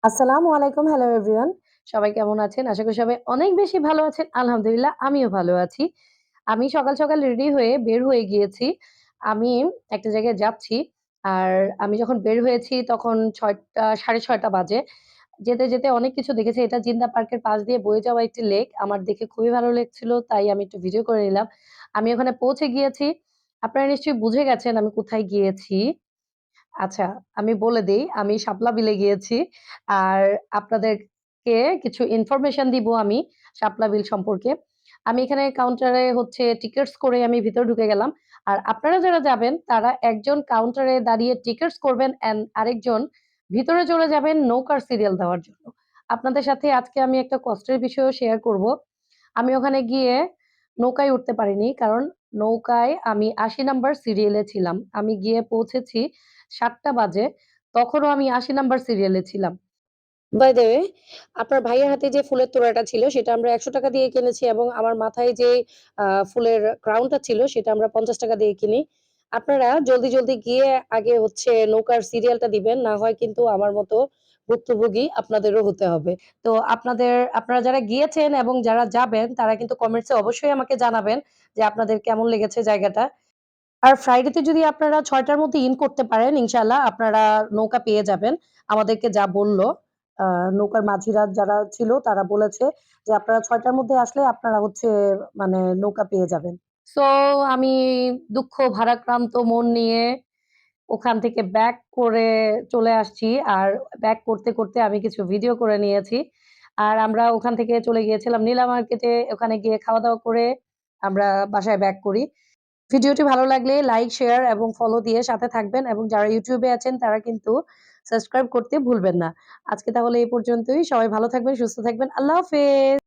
আসসালামু আলাইকুম। Hello everyone. সবাই কেমন আছেন? আশা করি সবাই অনেক বেশি ভালো আছেন। আলহামদুলিল্লাহ আমিও ভালো আছি। আমি সকাল, সকাল রেডি হয়ে বের হয়ে গিয়েছি। আমি একটা জায়গায় যাচ্ছি। আর আমি যখন বের হয়েছি তখন ৬টা ৬:৩০ বাজে। যেতে, যেতে অনেক কিছু দেখেছি। এটা জিন্দা পার্কের পাশ দিয়ে বয়ে যাওয়া একটি লেক। আমার দেখে খুবই ভালো লাগছিল। তাই আমি একটু ভিডিও করে নিলাম। আমি ওখানে পৌঁছে গিয়েছি। আপনারা নিশ্চয়ই বুঝে গেছেন আমি কোথায় গিয়েছি। আচ্ছা, আমি বলে দেই। আমি শাপলা বিলে গিয়েছি। আর আপনাদেরকে কিছু ইনফরমেশন দিব আমি শাপলা বিল সম্পর্কে। আমি এখানে কাউন্টারে হচ্ছে টিকেটস করে আমি ভিতরে ঢুকে গেলাম। আর আপনারা যারা যাবেন তারা একজন কাউন্টারে দাঁড়িয়ে টিকেটস করবেন অ্যান্ড আরেকজন ভিতরে চলে যাবেন নৌকার সিরিয়াল দেওয়ার জন্য। আপনাদের সাথে আজকে আমি একটা কষ্টের বিষয়ও শেয়ার করব। আমি ওখানে গিয়ে নৌকায় উঠতে পারিনি। কারণ নৌকায় আমি ৮০ নাম্বার সিরিয়ালে ছিলাম। আমি গিয়ে পৌঁছেছি ৭টা বাজে। তখনও আমি ৮০ নাম্বার সিরিয়ালে ছিলাম। বাই দ্য ওয়ে আপনার ভাইয়ের হাতে যে ফুলের তোড়াটা ছিল সেটা আমরা ৳১০০ দিয়ে কিনেছি এবং আমার মাথায় যে ফুলের ক্রাউনটা ছিল সেটা আমরা ৳৫০ দিয়ে কিনি। আপনারা জলদি, জলদি গিয়ে আগে হচ্ছে নৌকার সিরিয়ালটা দিবেন। না হয় কিন্তু আমার মতো ভুক্তভোগী আপনাদেরও হতে হবে। তো আপনারা যারা গিয়েছেন এবং যারা যাবেন তারা কিন্তু কমেন্টসে অবশ্যই আমাকে জানাবেন যে আপনাদের কেমন লেগেছে জায়গাটা। আর ফ্রাইডে তে যদি আপনারা ৬ টার মধ্যে ইন করতে পারেন ইনশাআল্লাহ আপনারা নৌকা পেয়ে যাবেন। আমাদেরকে যা বলল আ নৌকার মাঝিরা যারা ছিল তারা বলেছে যে আপনারা ৬ টার মধ্যে আসলে আপনারা হচ্ছে মানে নৌকা পেয়ে যাবেন। সো আমি দুঃখ ভারাক্রান্ত মন নিয়ে ওখান থেকে ব্যাক করে চলে আসছি। আর ব্যাক করতে, করতে আমি কিছু ভিডিও করে নিয়েছি। আর আমরা ওখান থেকে চলে গিয়েছিলাম নীলা মার্কেটে। ওখানে গিয়ে খাওয়া-দাওয়া করে আমরা বাসায় ব্যাক করি। ভিডিওটি ভালো লাগলে লাইক, শেয়ার এবং ফলো দিয়ে সাথে থাকবেন এবং যারা YouTube এ আছেন তারা কিন্তু সাবস্ক্রাইব করতে ভুলবেন না। আজকে তাহলে এই পর্যন্তই। সবাই ভালো থাকবেন, সুস্থ থাকবেন। আল্লাহ হাফেজ।